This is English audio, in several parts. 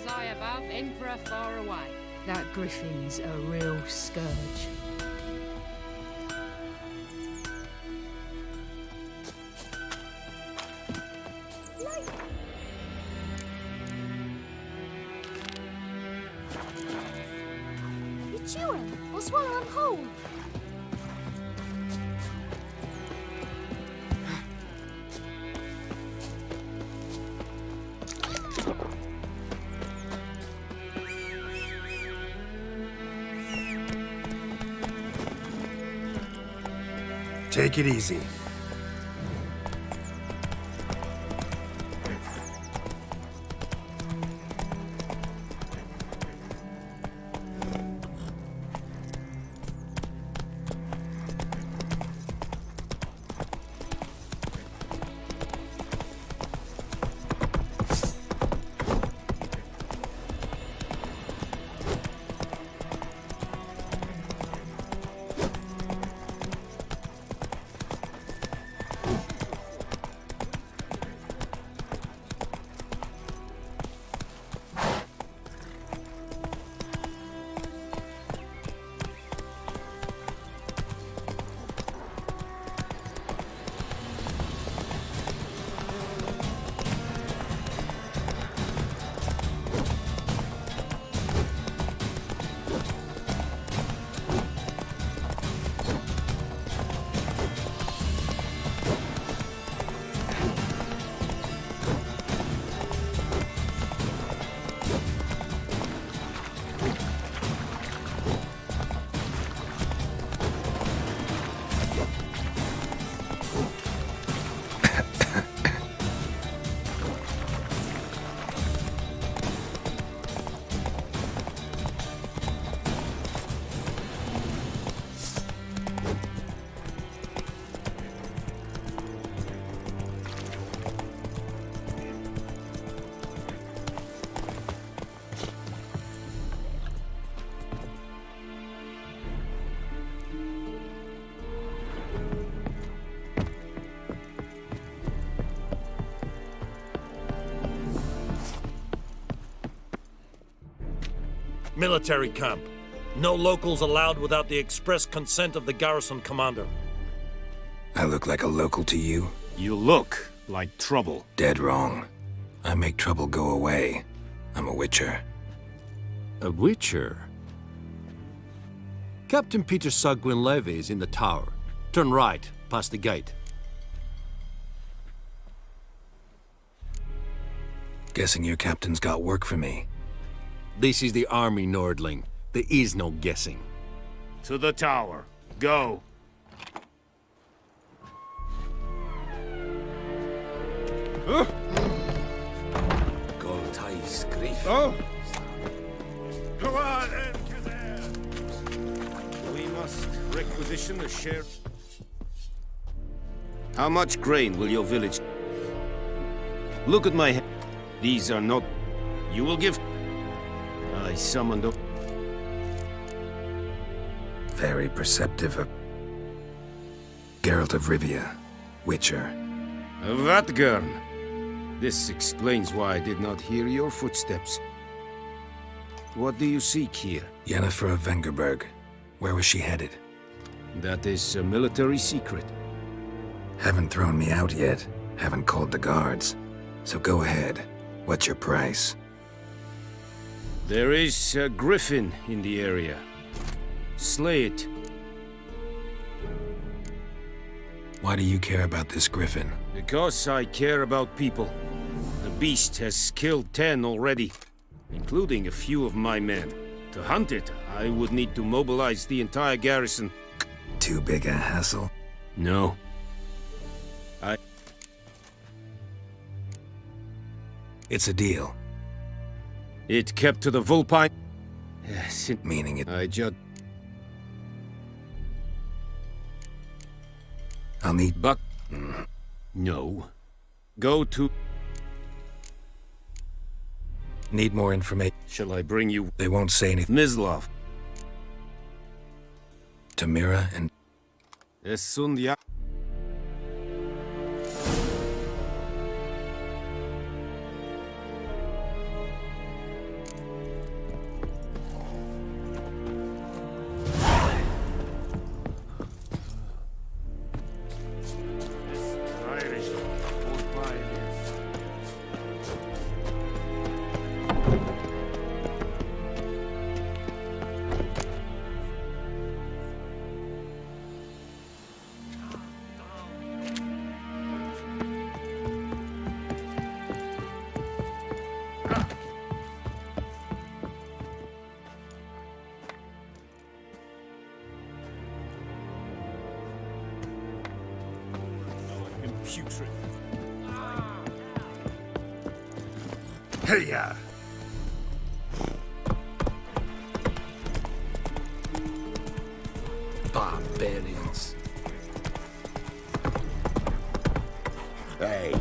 Gods high above, Emperor far away. That griffin's a real scourge. You chew him or swallow him whole. Take it easy. Military camp. No locals allowed without the express consent of the garrison commander. I look like a local to you? You look like trouble. Dead wrong. I make trouble go away. I'm a witcher. A witcher? Captain Peter Sagwin Levy is in the tower. Turn right, past the gate. Guessing your captain's got work for me. This is the army, Nordling. There is no guessing. To the tower. Go. Oh! We must requisition a share. How much grain will your village? Look at my head. These are not... You will give... I summoned up... Very perceptive of... Geralt of Rivia, Witcher. Vatgern. This explains why I did not hear your footsteps. What do you seek here? Yennefer of Vengerberg. Where was she headed? That is a military secret. Haven't thrown me out yet. Haven't called the guards. So go ahead. What's your price? There is a griffin in the area. Slay it. Why do you care about this griffin? Because I care about people. The beast has killed 10 already, including a few of my men. To hunt it, I would need to mobilize the entire garrison. Too big a hassle? No. It's a deal. It kept to the Vulpine? Yes, Meaning it... I just... I'll need... Buck... No. Go to... Need more information. Shall I bring you... They won't say anything. Mislov. To Mira and... Essundia. putrid. Hey-ya! Barbarians. Hey.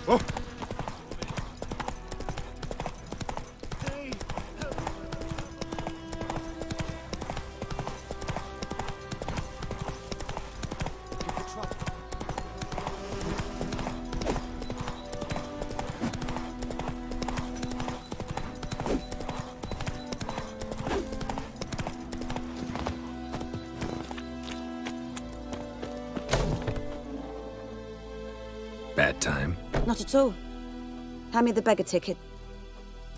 Oh! Bad time? Not at all. Hand me the beggar ticket.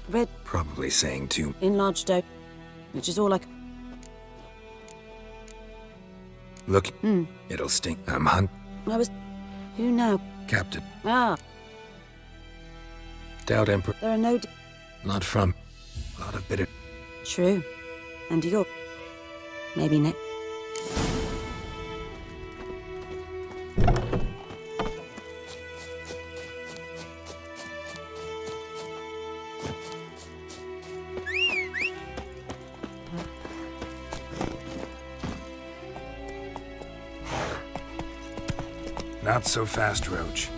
Red, Probably saying too. enlarged out, which is all I c- Look, it'll stink. I'm hunt. I was... Who now? Captain. Ah, Doubt Emperor. there are no... Not from. A lot of bitter. True. And you're... Maybe next. Not so fast, Roach.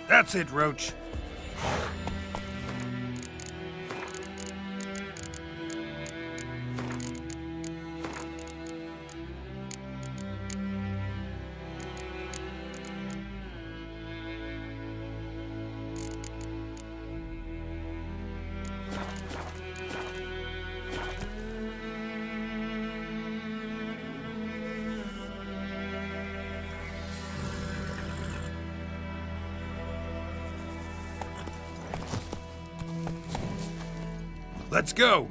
That's it, Roach. Let's go!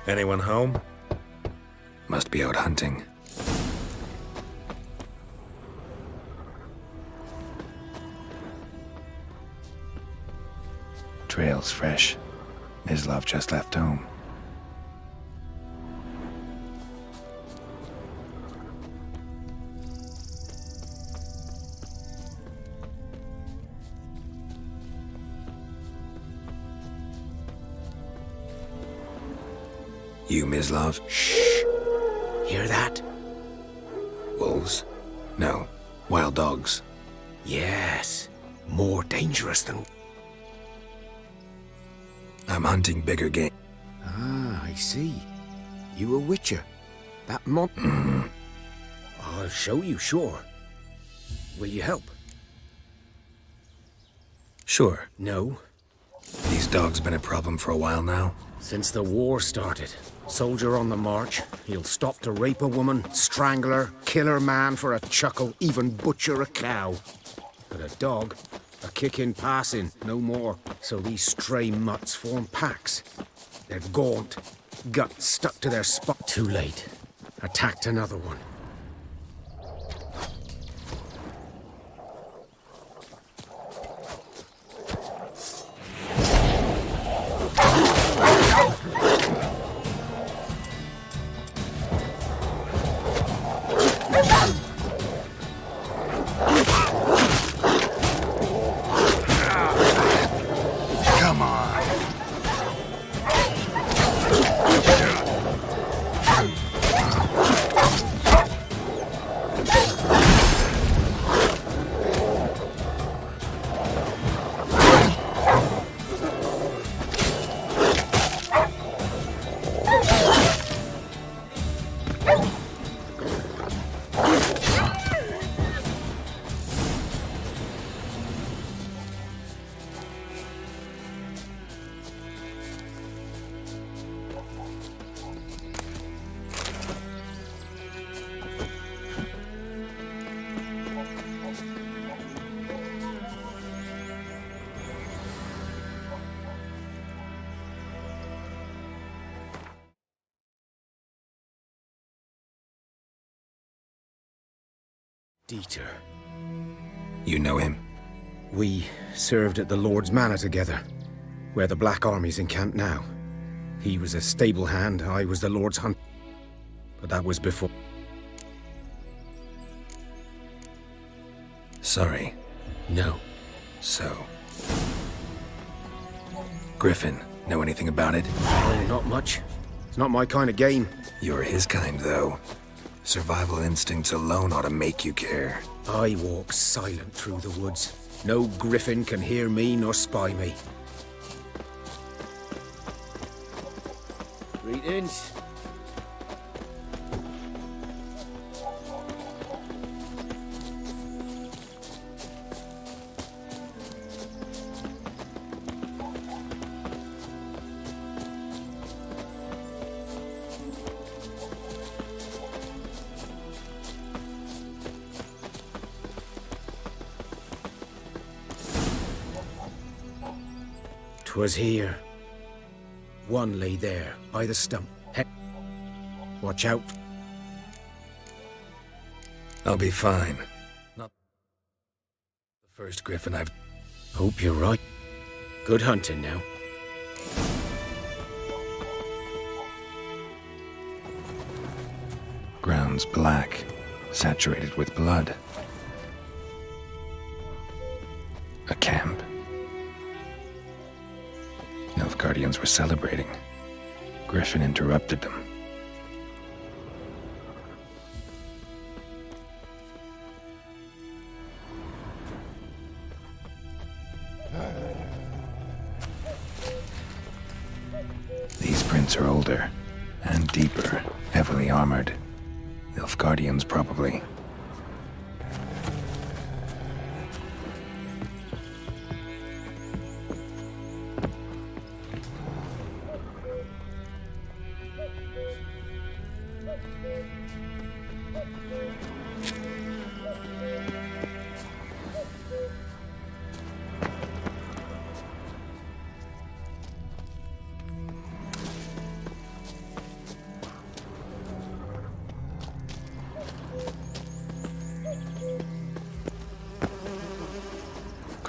Anyone home? Must be out hunting. Trail's fresh. Mislav just left home. You, Mislav? Shh. Hear that? Wolves? No. Wild dogs. Yes. More dangerous than... I'm hunting bigger game. Ah, I see. You a witcher. That mon... I'll show you, sure. Will you help? Sure. No. These dogs been a problem for a while now. Since the war started. Soldier on the march. He'll stop to rape a woman, strangle her, kill her man for a chuckle, even butcher a cow. But a dog, a kick in passing, no more. So these stray mutts form packs. They're gaunt, guts stuck to their spot. Too late. Attacked another one. Come on. Dieter. You know him? We served at the Lord's Manor together, where the Black Army's encamped now. He was a stable hand, I was the Lord's hunt. But that was before. Sorry. No. So. Griffin, know anything about it? Oh, not much. It's not my kind of game. You're his kind, though. Survival instincts alone ought to make you care. I walk silent through the woods. No griffin can hear me nor spy me. Greetings. 'Twas here. One lay there, by the stump. Watch out. I'll be fine. Not the first griffin I've... Hope you're right. Good hunting now. Ground's black, saturated with blood. A camp. Nilfgaardians were celebrating. Griffin interrupted them. These prints are older and deeper, heavily armored. Nilfgaardians, probably.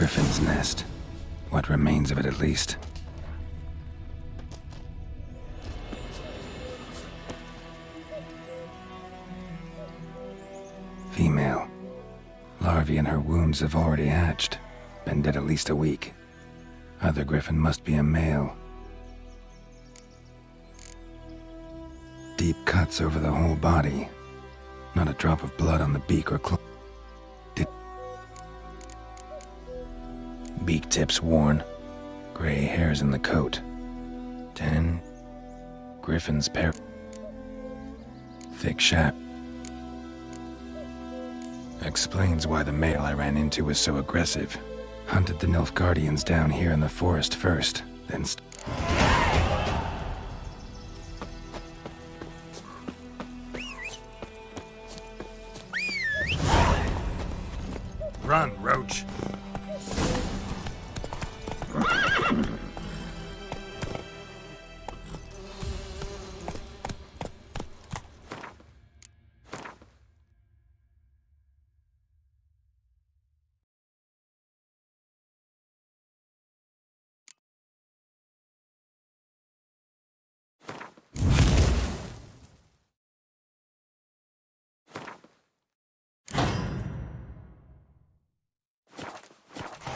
Griffin's nest. What remains of it, at least. Female. Larvae in her wounds have already hatched. Been dead at least a week. Other griffin must be a male. Deep cuts over the whole body. Not a drop of blood on the beak or claw. Beak tips worn. Gray hairs in the coat. 10. Griffin's pair. Thick shaft. Explains why the male I ran into was so aggressive. Hunted the Nilfgaardians down here in the forest first, then Run, Roach.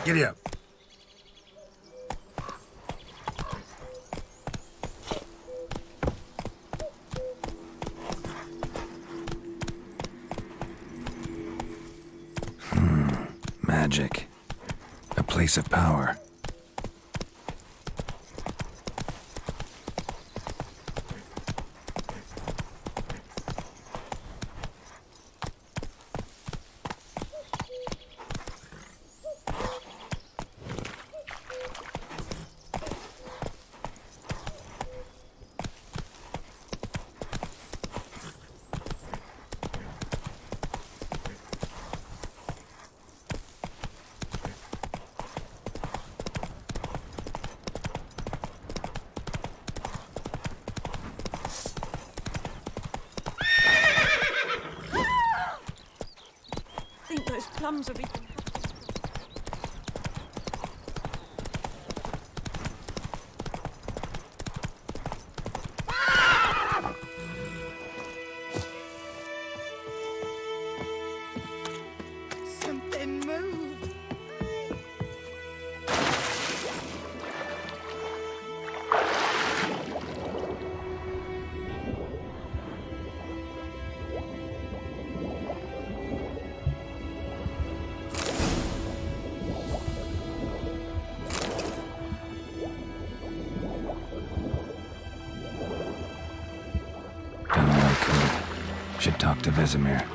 Giddy up. magic. A place of power. think those plums are even... Something moved. Done all I could. Should talk to Vesemir.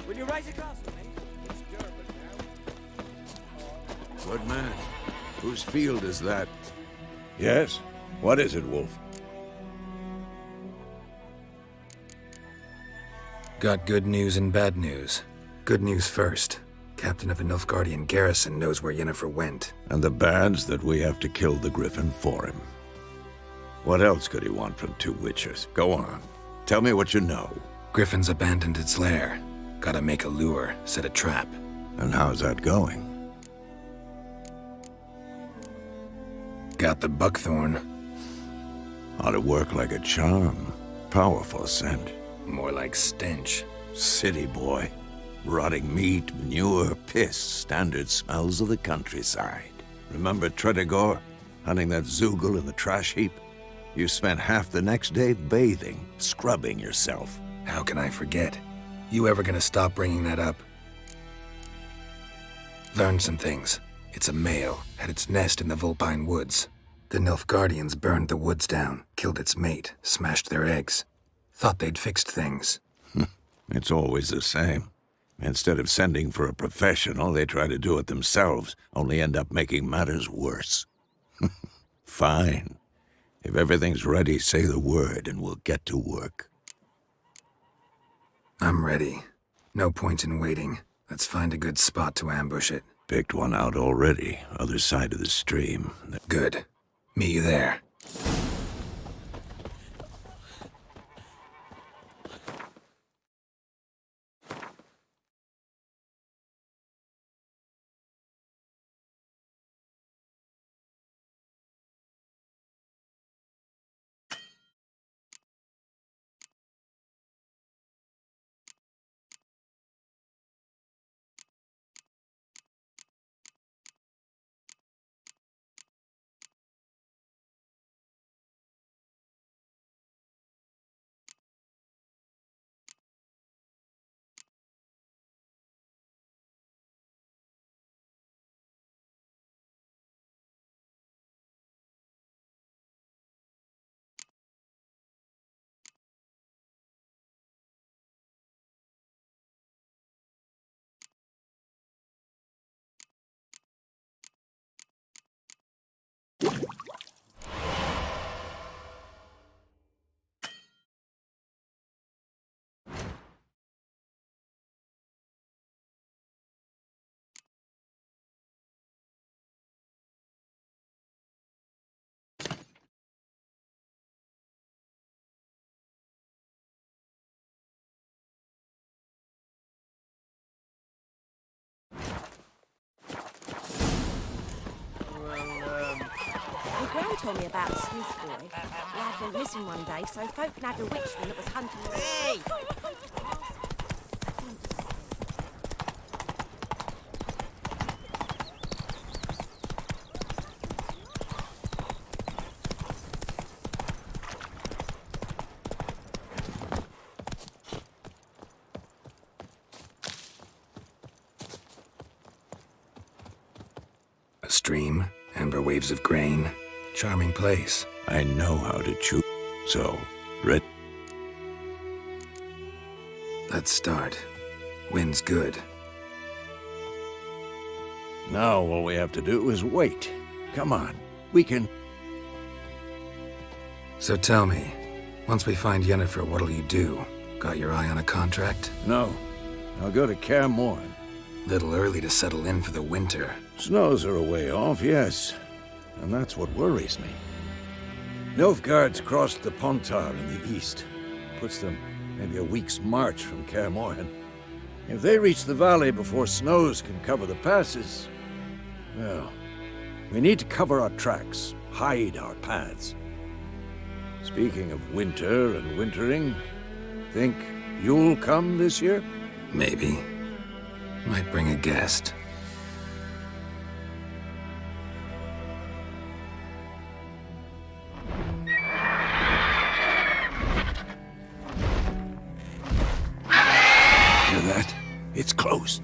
Will you raise a glass with me? Good man. Whose field is that? Yes? What is it, Wolf? Got good news and bad news. Good news first. Captain of a Nilfgaardian garrison knows where Yennefer went. And the bad's that we have to kill the Griffin for him. What else could he want from two witches? Go on. Tell me what you know. Griffin's abandoned its lair. Gotta make a lure, set a trap. And how's that going? Got the buckthorn. Ought to work like a charm. Powerful scent. More like stench. City boy. Rotting meat, manure, piss. Standard smells of the countryside. Remember Tredegor? Hunting that Zoogle in the trash heap? You spent half the next day bathing, scrubbing yourself. How can I forget? You ever gonna stop bringing that up? Learned some things. It's a male, had its nest in the Vulpine Woods. The Nilfgaardians burned the woods down, killed its mate, smashed their eggs. Thought they'd fixed things. It's always the same. Instead of sending for a professional, they try to do it themselves, only end up making matters worse. Fine. If everything's ready, say the word and we'll get to work. I'm ready. No point in waiting. Let's find a good spot to ambush it. Picked one out already, other side of the stream. Good. Meet you there. Gran told me about a sleuth boy. The lad went missing one day, so folk nagged a witchman that was hunting him. Hey! A stream, September waves of grain. Charming place. I know how to choose. So, Red. Let's start. Wind's good. Now all we have to do is wait. Come on, we can... So tell me, once we find Yennefer, what'll you do? Got your eye on a contract? No, I'll go to Kaer Morhen. Little early to settle in for the winter. Snows are a way off, yes. And that's what worries me. Nilfgaard's crossed the Pontar in the east. Puts them maybe a week's march from Kaer Morhen. If they reach the valley before snows can cover the passes, well, we need to cover our tracks, hide our paths. Speaking of winter and wintering, think you'll come this year? Maybe. Might bring a guest. Hear that? It's close.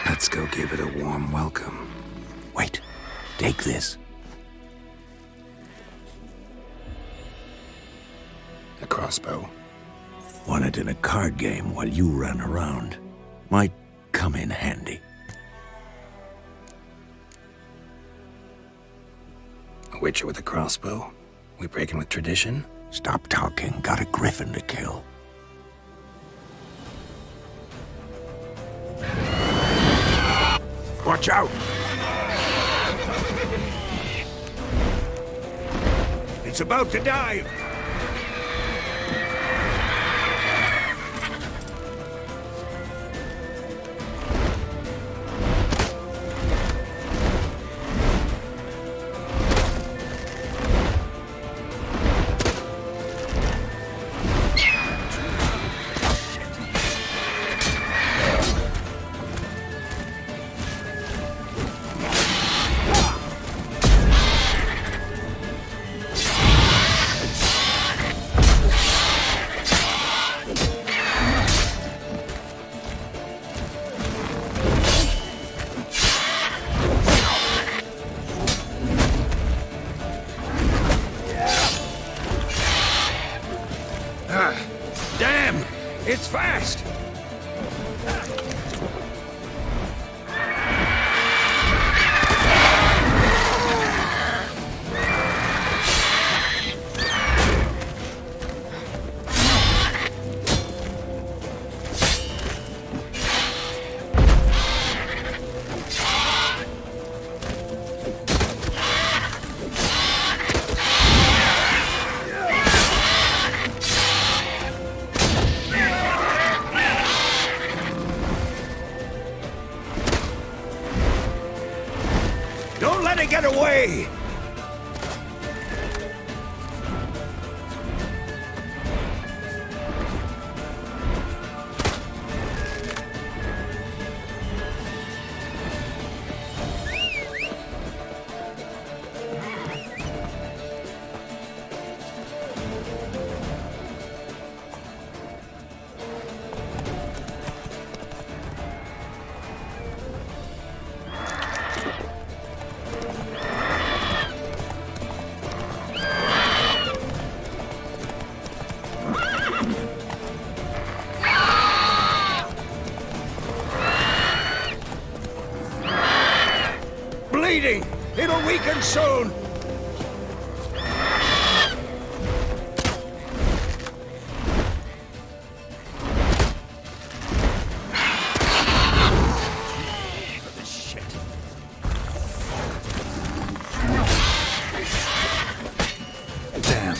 Let's go give it a warm welcome. Wait, take this. A crossbow. Won it in a card game while you ran around. Might come in handy. A witcher with a crossbow? We breaking with tradition? Stop talking. Got a griffin to kill. Watch out! It's about to dive! Damn! It's fast! Don't let it get away! Bleeding! It'll weaken soon! Damn.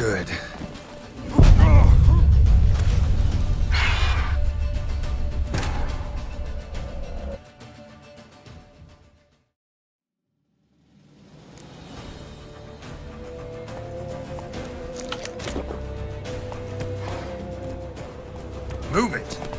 good. Move it!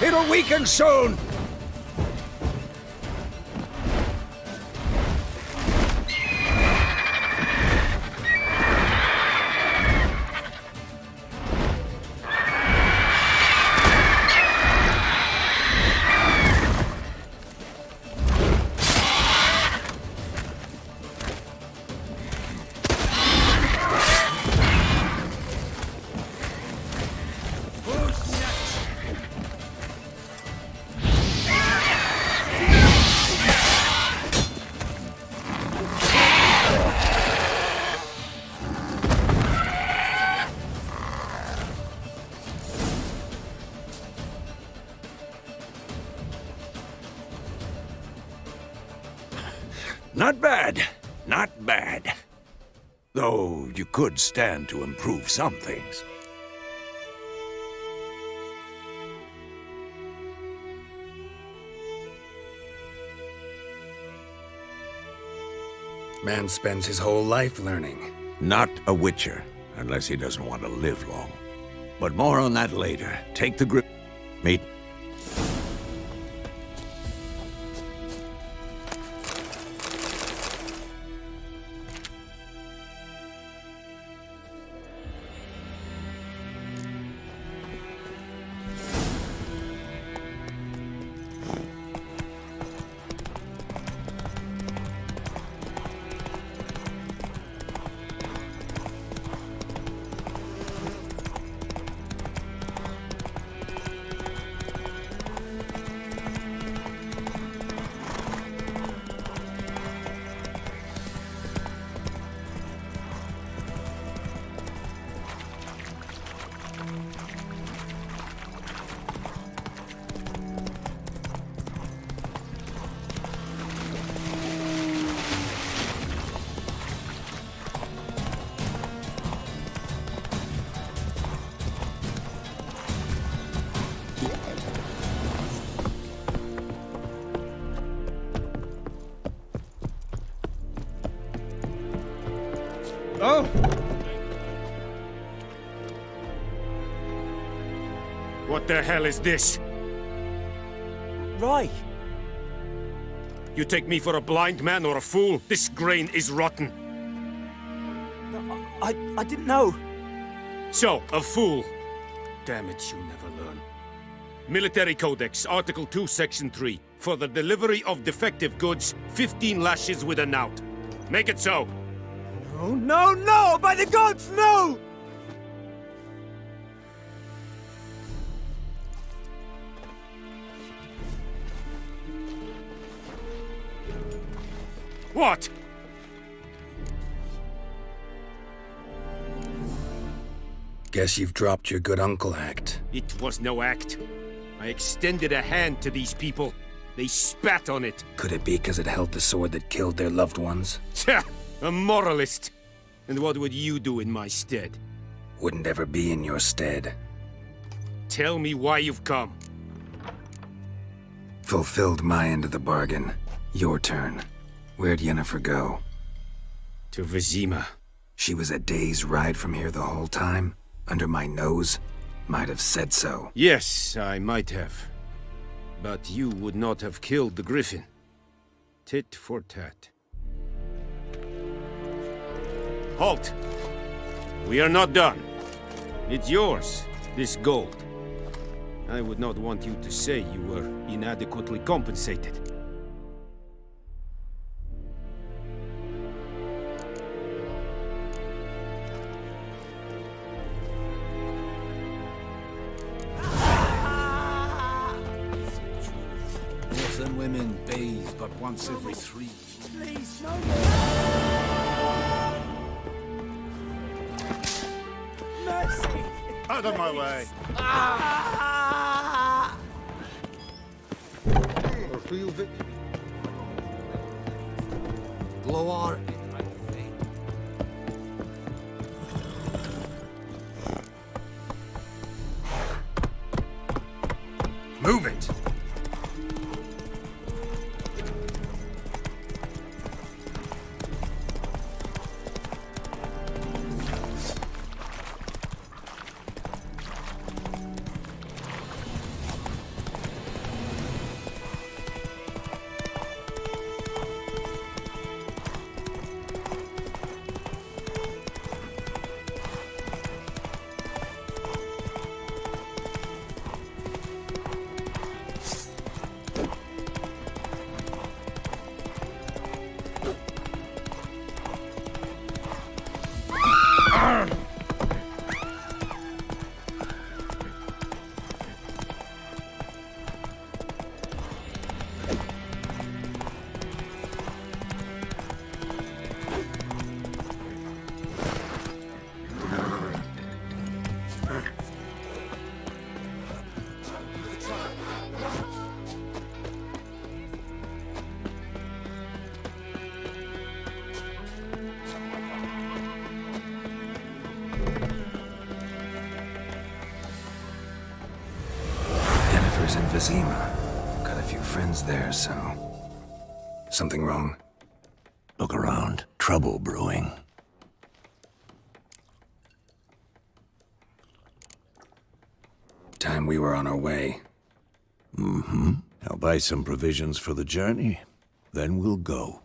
It'll weaken soon! Not bad. Not bad. Though you could stand to improve some things. Man spends his whole life learning. Not a witcher, unless he doesn't want to live long. But more on that later. Take the grip. Meet. Oh! What the hell is this? Right. You take me for a blind man or a fool? This grain is rotten. No, I didn't know. So, a fool. Damn it, you never learn. Military Codex, Article 2, Section 3. For the delivery of defective goods, 15 lashes with a knout. Make it so. Oh, no, no! By the gods, no! What? Guess you've dropped your good uncle act. It was no act. I extended a hand to these people. They spat on it. Could it be because it held the sword that killed their loved ones? Tja! A moralist! And what would you do in my stead? Wouldn't ever be in your stead. Tell me why you've come. Fulfilled my end of the bargain. Your turn. Where'd Yennefer go? To Vizima. She was a day's ride from here the whole time? Under my nose? Might have said so. Yes, I might have. But you would not have killed the griffin. Tit for tat. Halt! We are not done. It's yours, this gold. I would not want you to say you were inadequately compensated. Northern women bathe but once every 3 years. Please, no mercy! Out of my way! Gloire. Move it! In Vizima. Got a few friends there, so... Something wrong? Look around. Trouble brewing. Time we were on our way. I'll buy some provisions for the journey, then we'll go.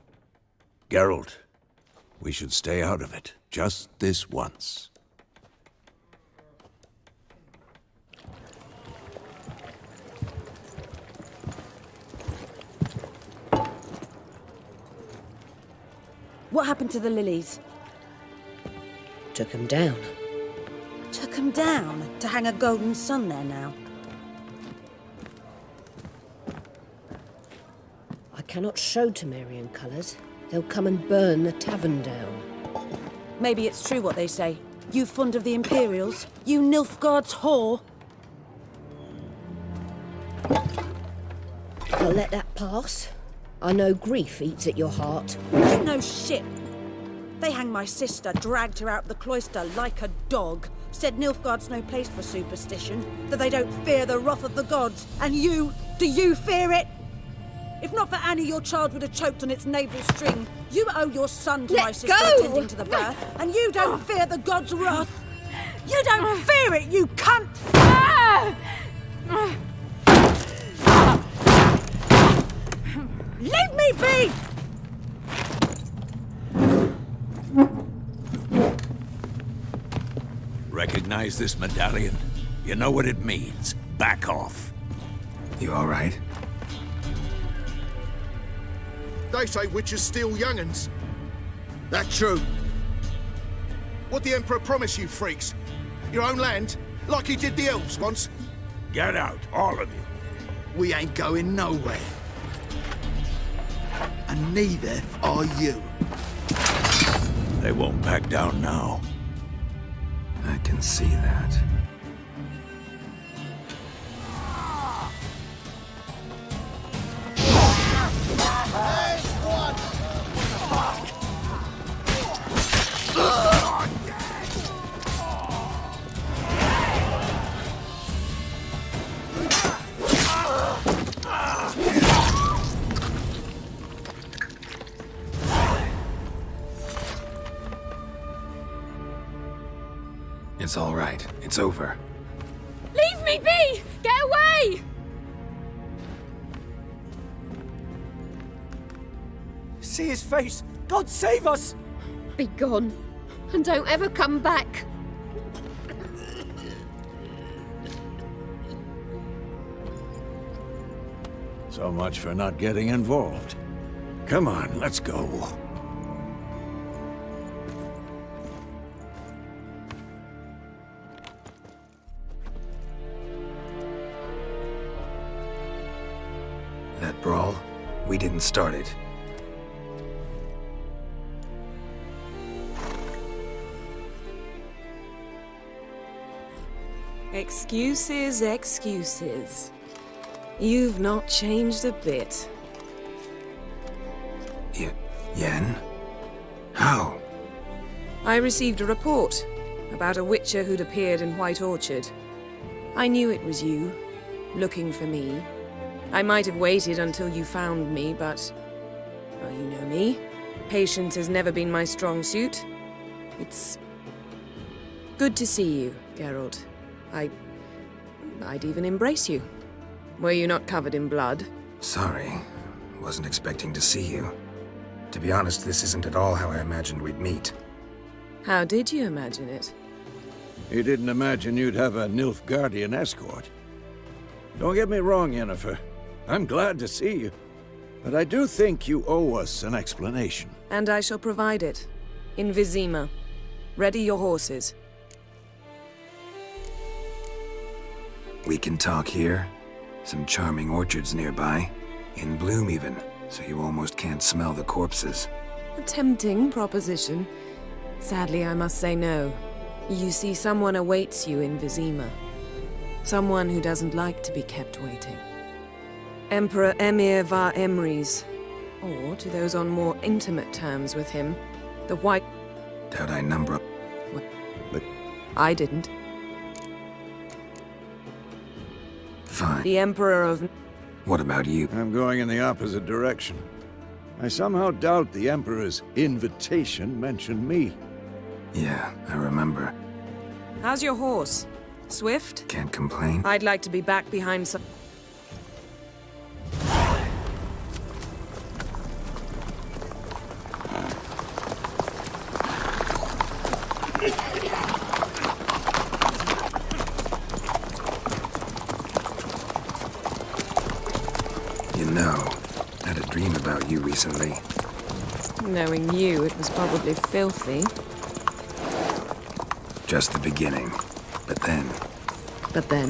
Geralt, we should stay out of it, just this once. What happened to the lilies? Took 'em down. Took 'em down to hang a golden sun there now. I cannot show Temerian colours. They'll come and burn the tavern down. Maybe it's true what they say. You fond of the Imperials? You Nilfgaard's whore? I'll let that pass. I know grief eats at your heart. You know shit. They hanged my sister, dragged her out the cloister like a dog. Said Nilfgaard's no place for superstition, that they don't fear the wrath of the gods. And you, do you fear it? If not for Annie, your child would have choked on its navel string. You owe your son to my sister attending to the birth, and you don't fear the gods' wrath. You don't fear it, you cunt! Leave me be! Recognize this medallion? You know what it means. Back off. You all right? They say witches steal young'uns. That true. What the Emperor promised you, freaks? Your own land? Like he did the elves once? Get out, all of you. We ain't going nowhere. And neither are you. They won't back down now. That can see that. It's all right. It's over. Leave me be! Get away! See his face! God save us! Be gone, and don't ever come back. So much for not getting involved. Come on, let's go. That brawl, we didn't start it. Excuses, excuses. You've not changed a bit. Yen? How? I received a report about a witcher who'd appeared in White Orchard. I knew it was you, looking for me. I might have waited until you found me, but... well, you know me. Patience has never been my strong suit. It's... good to see you, Geralt. I'd even embrace you. Were you not covered in blood? Sorry. Wasn't expecting to see you. To be honest, this isn't at all how I imagined we'd meet. How did you imagine it? You didn't imagine you'd have a Nilfgaardian escort. Don't get me wrong, Yennefer. I'm glad to see you. But I do think you owe us an explanation. And I shall provide it. In Vizima. Ready your horses. We can talk here. Some charming orchards nearby. In bloom even, so you almost can't smell the corpses. A tempting proposition. Sadly, I must say no. You see, someone awaits you in Vizima. Someone who doesn't like to be kept waiting. Emperor Emir var Emrys. Or, to those on more intimate terms with him, the White... Doubt I number up. But I didn't. Fine. The Emperor of... What about you? I'm going in the opposite direction. I somehow doubt the Emperor's invitation mentioned me. Yeah, I remember. How's your horse? Swift? Can't complain. I'd like to be back behind some... You know, I had a dream about you recently. Knowing you, it was probably filthy. Just the beginning. But then... But then...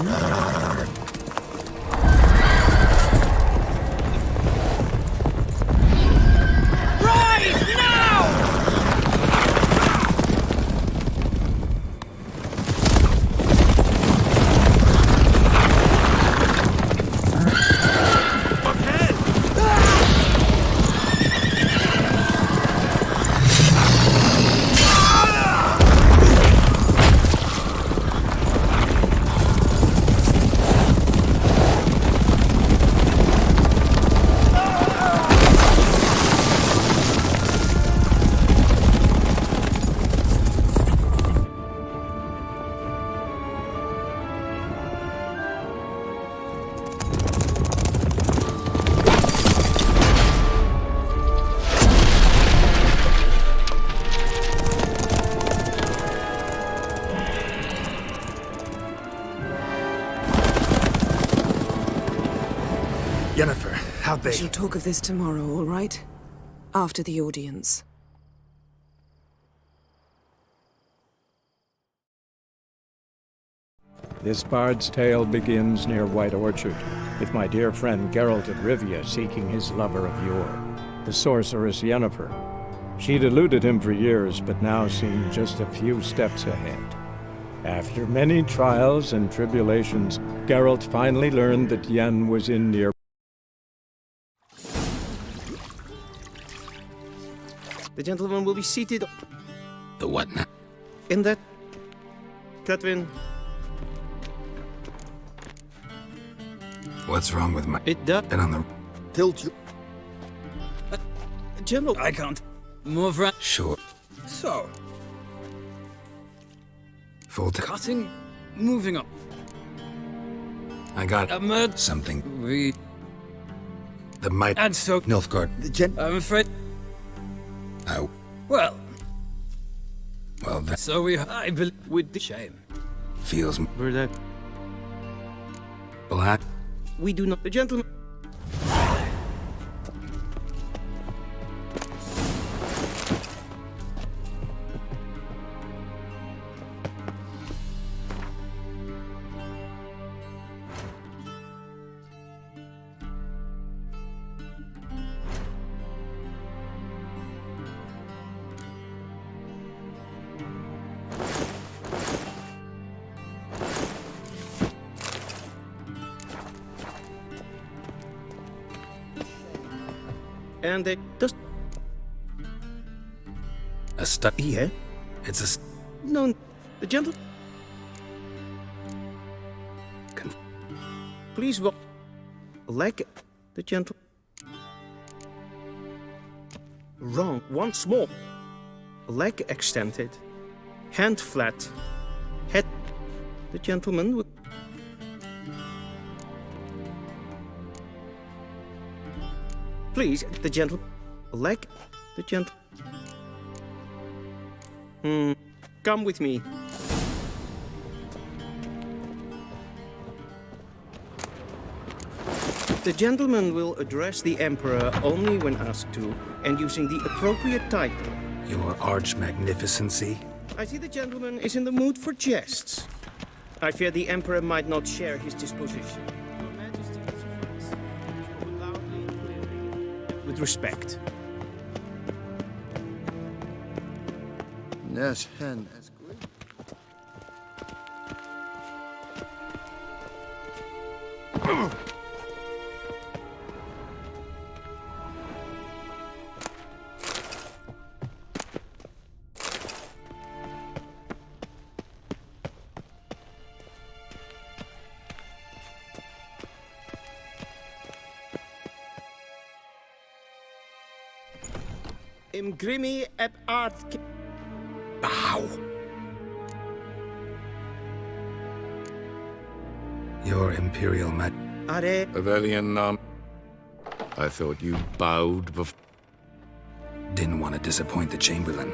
Yennefer, how'd they... We shall talk of this tomorrow, all right? After the audience. This bard's tale begins near White Orchard, with my dear friend Geralt of Rivia seeking his lover of yore, the sorceress Yennefer. She'd eluded him for years, but now seemed just a few steps ahead. After many trials and tribulations, Geralt finally learned that Yen was in near. The gentleman will be seated The what now? in that... Catwin, What's wrong with my... it does... And on the... Tilt you. General, I can't move right. Sure. So, Full to... cutting, moving up. I got A murder. something. We. The might... And so. Nilfgaard. I'm afraid. Oh, Well, well, that so I believe. With the shame. feels... we're that... black. We do not... The gentleman... And they just... A study. Yeah? It's a... No, the gentle... Conf- Please walk... Like the gentle... Wrong. Once more. Leg extended. Hand flat. Head... The gentleman would... Please, the gentle... Leg... The gentle... Come with me. The gentleman will address the Emperor only when asked to, and using the appropriate title. Your arch-magnificency. I see the gentleman is in the mood for jests. I fear the Emperor might not share his disposition. Your Majesty will suffice. Loudly and clearly. With respect. Yes, hen. That's great. Imgrimi et art... Bow. Your Imperial Maj... Are... Avelian, I thought you bowed before... Didn't want to disappoint the Chamberlain.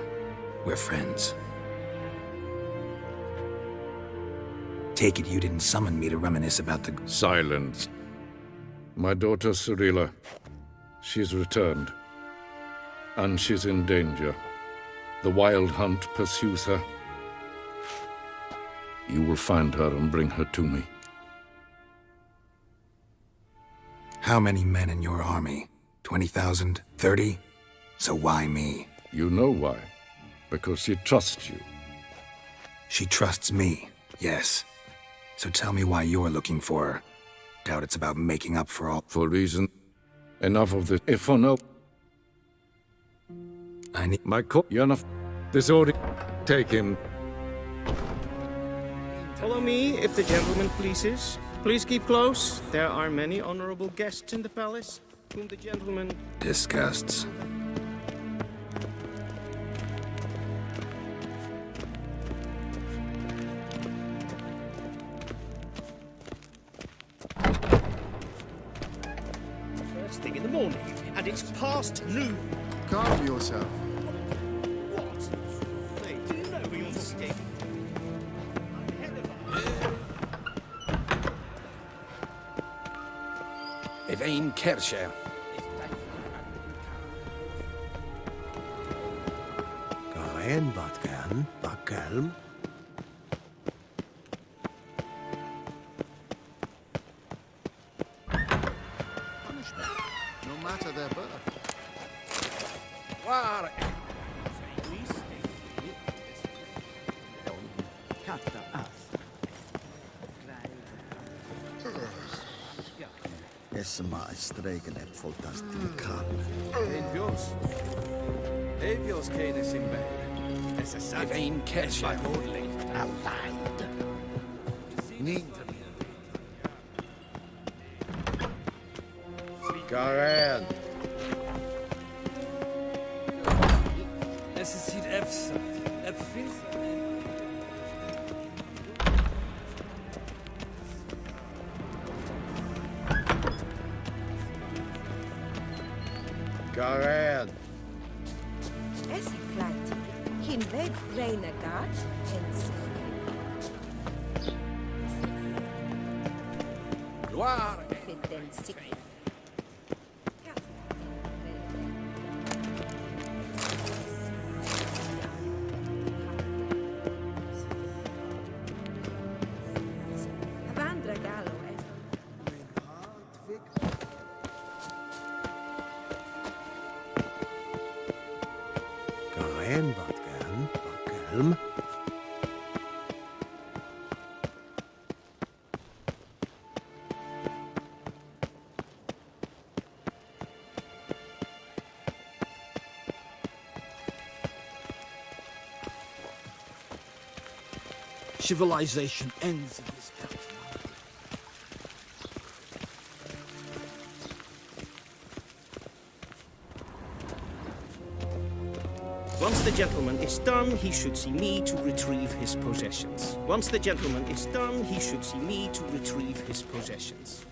We're friends. Take it you didn't summon me to reminisce about the... Silence. My daughter Cyrilla. She's returned. And she's in danger. The Wild Hunt pursues her. You will find her and bring her to me. How many men in your army? 20,000? 30? So why me? You know why. Because she trusts you. She trusts me, yes. So tell me why you're looking for her. Doubt it's about making up for all... For reason. Enough of this. If for no... I need... My co... Enough. This order... Take him. Follow me, if the gentleman pleases. Please keep close. There are many honorable guests in the palace, whom the gentleman... Disgusts. First thing in the morning, and it's past noon. Calm yourself. What? Hey, do you know who you're mistaken? Evain Kersher. Garen wat gern, Bakelm. Punishment, no matter their birth. Waar? Katta Esma streken heb voltast in kan. Evios canis in bed. Es is een catch by modeling. Aligned. Niet. Karen. Es ist hier Efsa. Karen. Es kleid. Geen weg reine gaat en Gloire. den sick. Avandra Gallo es Karen, wat kan? Bakkelm. Civilization ends in this country. Once the gentleman is done, he should see me to retrieve his possessions. Once the gentleman is done, he should see me to retrieve his possessions.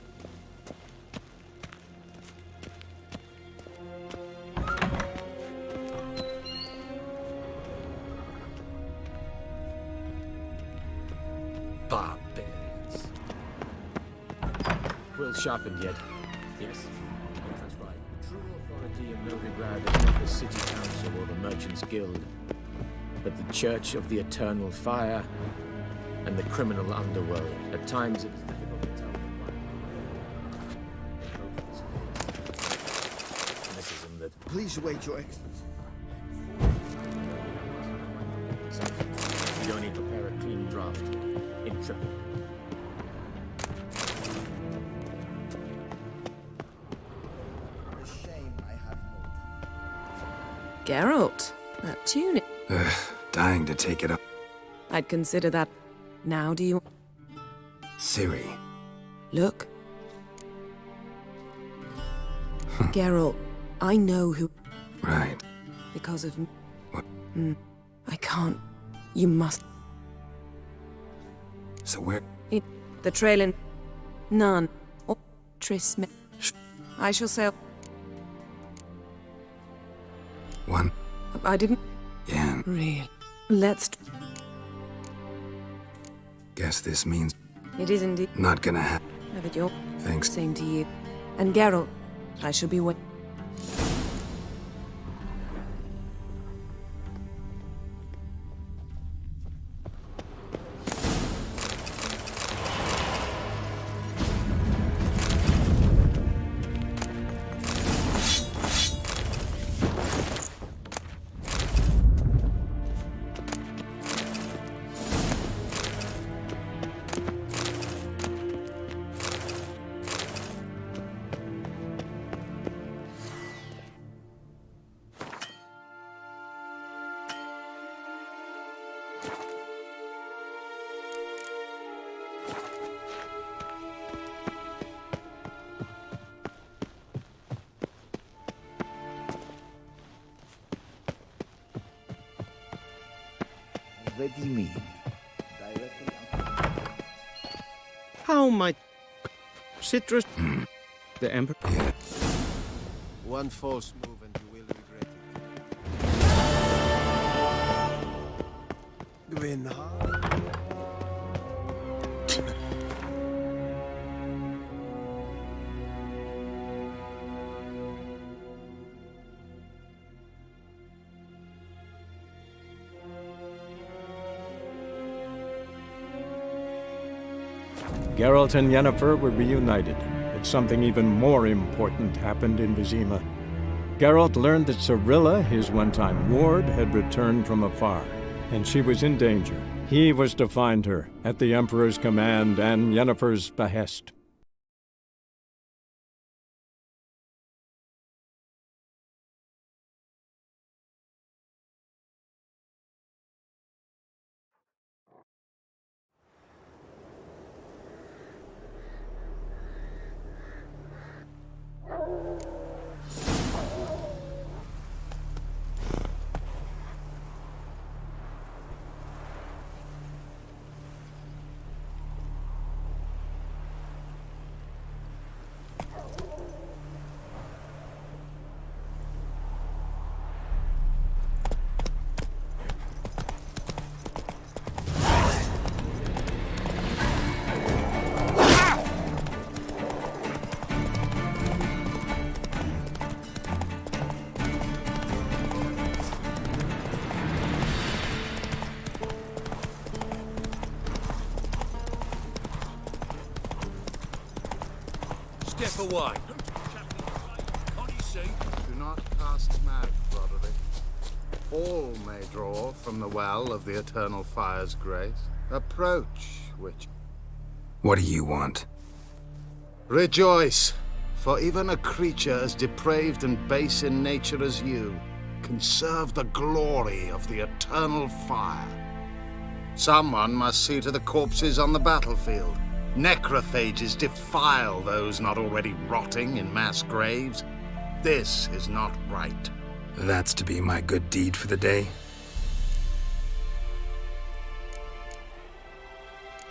Barbarians. Quill sharpened yet? Yes. That's right. True authority in Novigrad is not the city council or the merchants' guild, but the Church of the Eternal Fire and the criminal underworld. At times it is difficult to tell them cynicism that Please wait, Your Excellency. you only prepare a clean draft in triple. The shame I have not. Geralt, that tunic. Dying to take it up. I'd consider that. Now do you... Ciri. Look. Geralt, I know who... Right. Because of... What? I can't... You must... So where? The trail in... None. Or Trisme... I shall sail... One. I didn't... Yeah. Really? Let's... Guess this means It is indeed... not gonna happen. Have it your... Thanks. Same to you. And Geralt, I shall be wait... Ready me. Directly on. How might... Citrus... The Emperor... One false move and you will regret it. Gwenhard. Geralt and Yennefer were reunited, but something even more important happened in Vizima. Geralt learned that Cirilla, his one-time ward, had returned from afar, and she was in danger. He was to find her, at the Emperor's command and Yennefer's behest. Step away. Do not cast mad, Broderick. All may draw from the well of the eternal fire's grace. Approach, witch. What do you want? Rejoice, for even a creature as depraved and base in nature as you can serve the glory of the eternal fire. Someone must see to the corpses on the battlefield. Necrophages defile those not already rotting in mass graves. This is not right. That's to be my good deed for the day?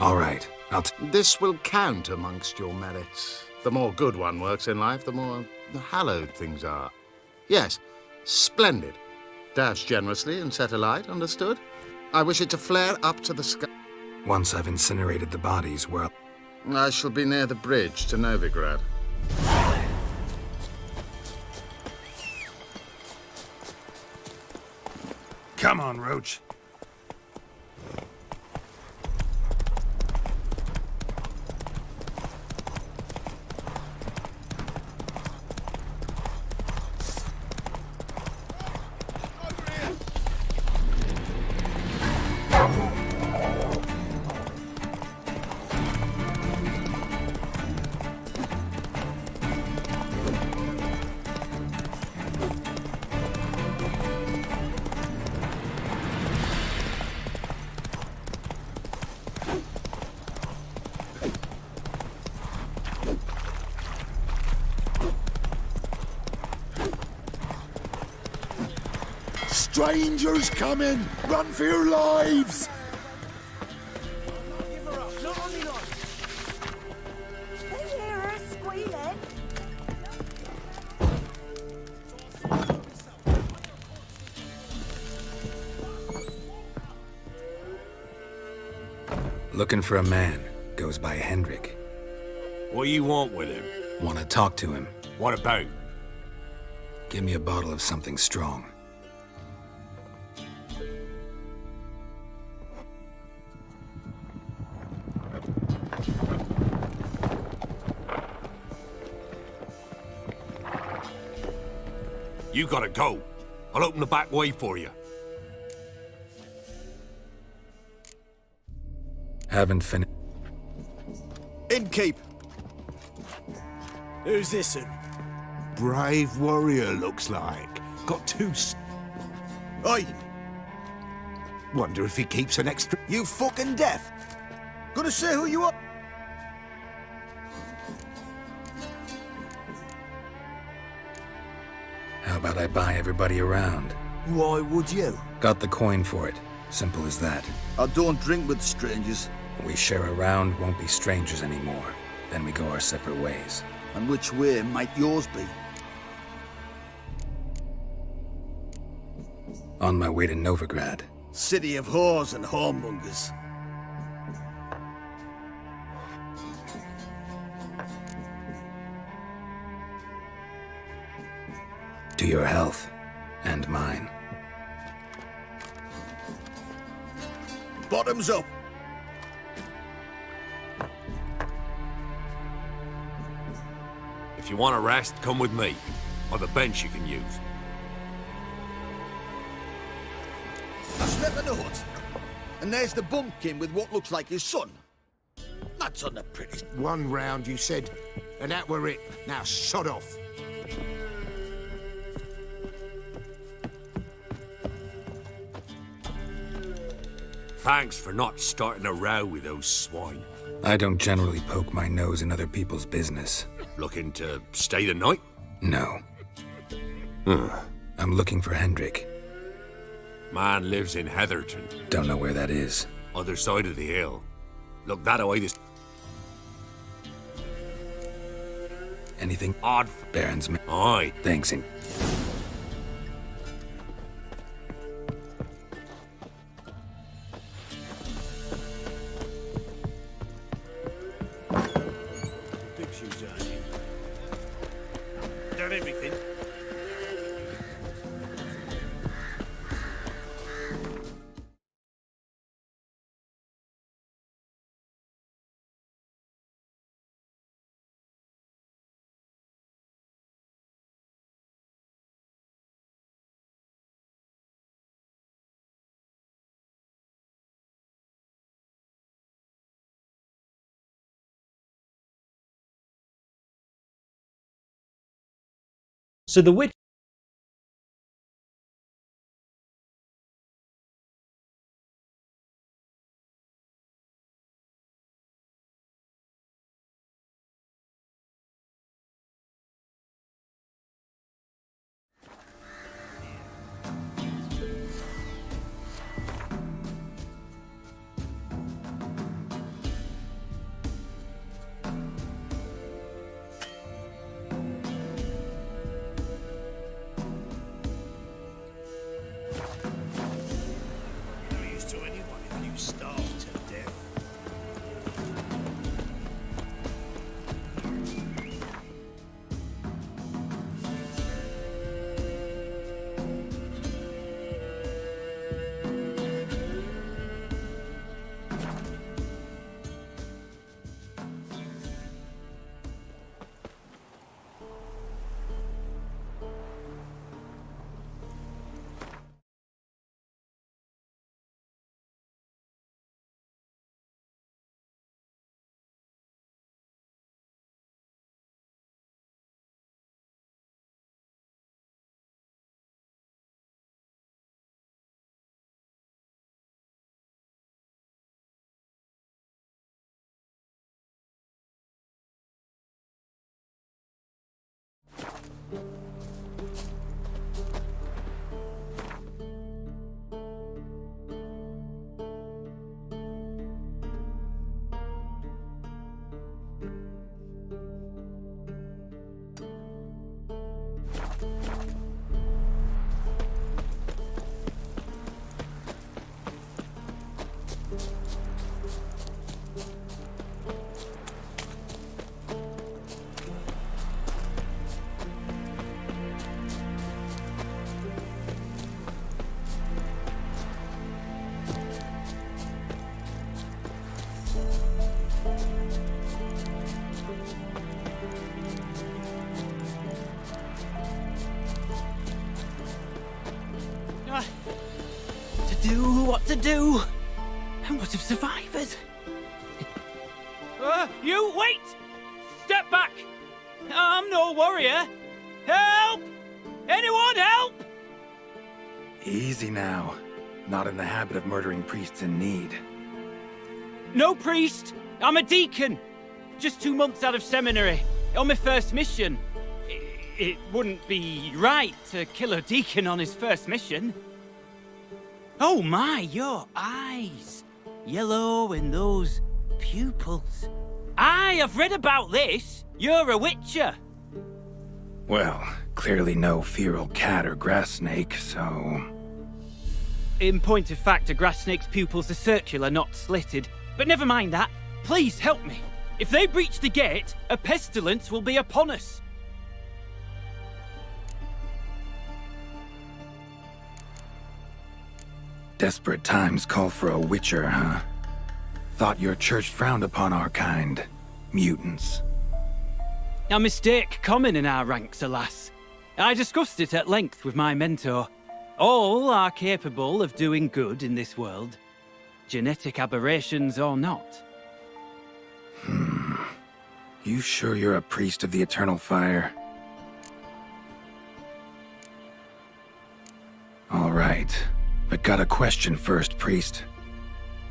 All right, This will count amongst your merits. The more good one works in life, the more hallowed things are. Yes, splendid. Dash generously and set alight, understood? I wish it to flare up to the sky. Once I've incinerated the bodies, well... I shall be near the bridge to Novigrad. Come on, Roach. Strangers coming! Run for your lives! They hear her squealing. Looking for a man. Goes by Hendrik. What do you want with him? Want to talk to him. What about? Give me a bottle of something strong. You gotta go. I'll open the back way for you. Haven't finished. Innkeep! Who's this in? Brave warrior, looks like. Got two... Oi! Wonder if he keeps an extra... You fucking deaf! Gonna say who you are? How about I buy everybody around? Why would you? Got the coin for it. Simple as that. I don't drink with strangers. We share a round, won't be strangers anymore. Then we go our separate ways. And which way might yours be? On my way to Novigrad. City of whores and whoremongers. To your health. And mine. Bottoms up! If you want a rest, come with me. Or the bench you can use. I step in the hut, and there's the bumpkin with what looks like his son. That's on the prettiest. One round, you said, and that were it. Now, sod off. Thanks for not starting a row with those swine. I don't generally poke my nose in other people's business. Looking to stay the night? No. Huh. I'm looking for Hendrik. Man lives in Heatherton. Don't know where that is. Other side of the hill. Look that way this... Anything odd Baron's men? Aye. Thanks, and... Big shoes on. Done everything. So the witch No use to anyone if you starve to death. What to do? And what of survivors? You wait! Step back! I'm no warrior. Help! Anyone help! Easy now. Not in the habit of murdering priests in need. No priest. I'm a deacon. Just 2 months out of seminary. On my first mission. It wouldn't be right to kill a deacon on his first mission. Oh my, your eyes. Yellow and those pupils. Aye, I've read about this. You're a witcher. Well, clearly no feral cat or grass snake, so... In point of fact, a grass snake's pupils are circular, not slitted. But never mind that. Please help me. If they breach the gate, a pestilence will be upon us. Desperate times call for a witcher, huh? Thought your church frowned upon our kind. Mutants. A mistake common in our ranks, alas. I discussed it at length with my mentor. All are capable of doing good in this world. Genetic aberrations or not. You sure you're a priest of the Eternal Fire? All right. But got a question first, priest.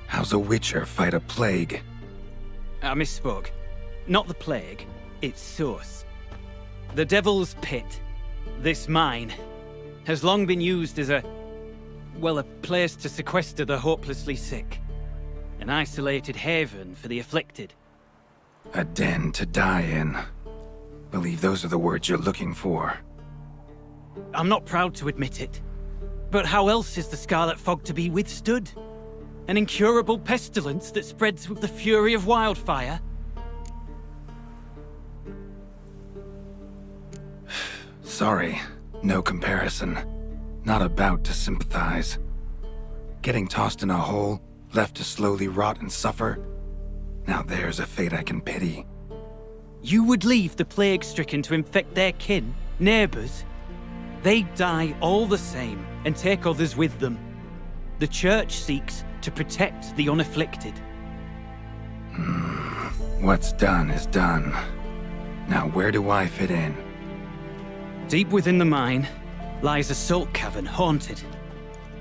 How's a witcher fight a plague? I misspoke. Not the plague, its source. The Devil's Pit, this mine, has long been used as a place to sequester the hopelessly sick. An isolated haven for the afflicted. A den to die in. Believe those are the words you're looking for. I'm not proud to admit it, but how else is the Scarlet Fog to be withstood? An incurable pestilence that spreads with the fury of wildfire? Sorry, no comparison. Not about to sympathize. Getting tossed in a hole, left to slowly rot and suffer? Now there's a fate I can pity. You would leave the plague-stricken to infect their kin, neighbors? They die all the same and take others with them. The Church seeks to protect the unafflicted. What's done is done. Now where do I fit in? Deep within the mine lies a salt cavern haunted.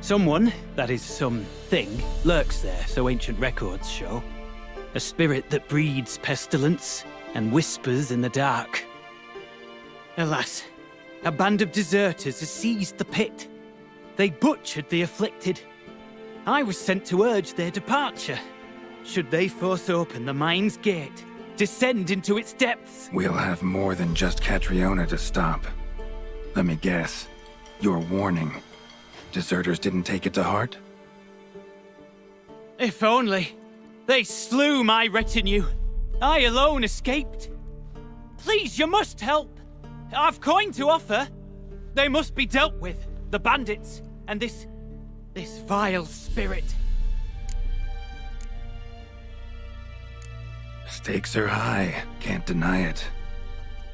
Someone, that is something, lurks there, so ancient records show. A spirit that breeds pestilence and whispers in the dark. Alas, a band of deserters has seized the pit. They butchered the afflicted. I was sent to urge their departure. Should they force open the mine's gate, descend into its depths? We'll have more than just Catriona to stop. Let me guess. Your warning. Deserters didn't take it to heart? If only. They slew my retinue. I alone escaped. Please, you must help. I've coin to offer. They must be dealt with, the bandits, and this vile spirit. Stakes are high, can't deny it.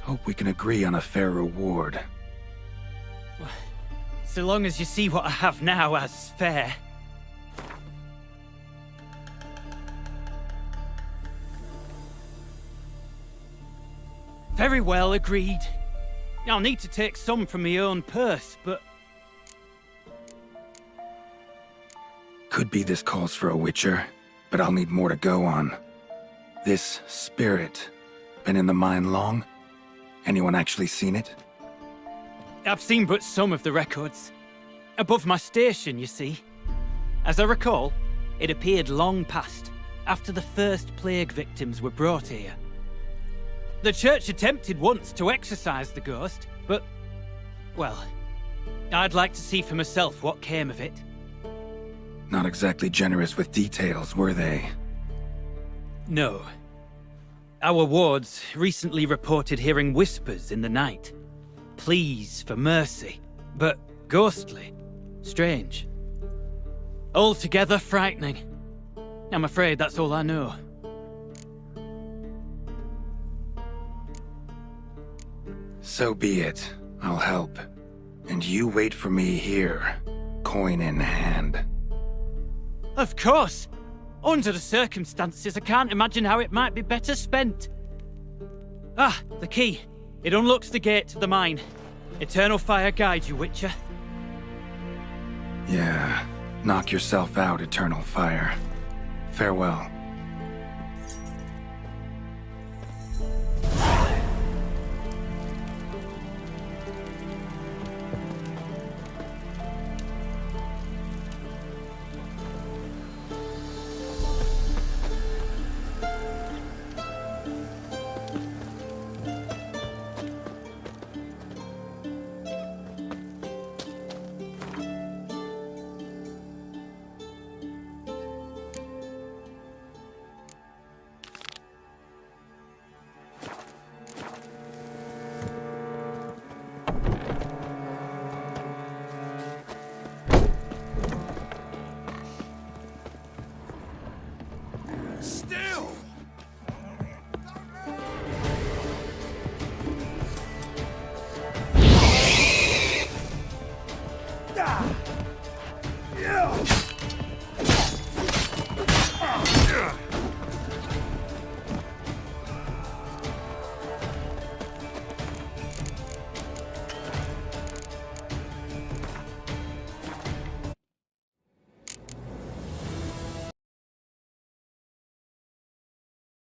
Hope we can agree on a fair reward. So long as you see what I have now as fair. Very well, agreed. I'll need to take some from my own purse, but... Could be this calls for a witcher, but I'll need more to go on. This spirit, been in the mine long? Anyone actually seen it? I've seen but some of the records. Above my station, you see. As I recall, it appeared long past, after the first plague victims were brought here. The church attempted once to exorcise the ghost, but... well, I'd like to see for myself what came of it. Not exactly generous with details, were they? No. Our wards recently reported hearing whispers in the night. Pleas for mercy, but ghostly. Strange. Altogether frightening. I'm afraid that's all I know. So be it. I'll help. And you wait for me here, coin in hand. Of course! Under the circumstances, I can't imagine how it might be better spent. Ah, the key. It unlocks the gate to the mine. Eternal fire guide you, Witcher. Yeah, knock yourself out, Eternal Fire. Farewell.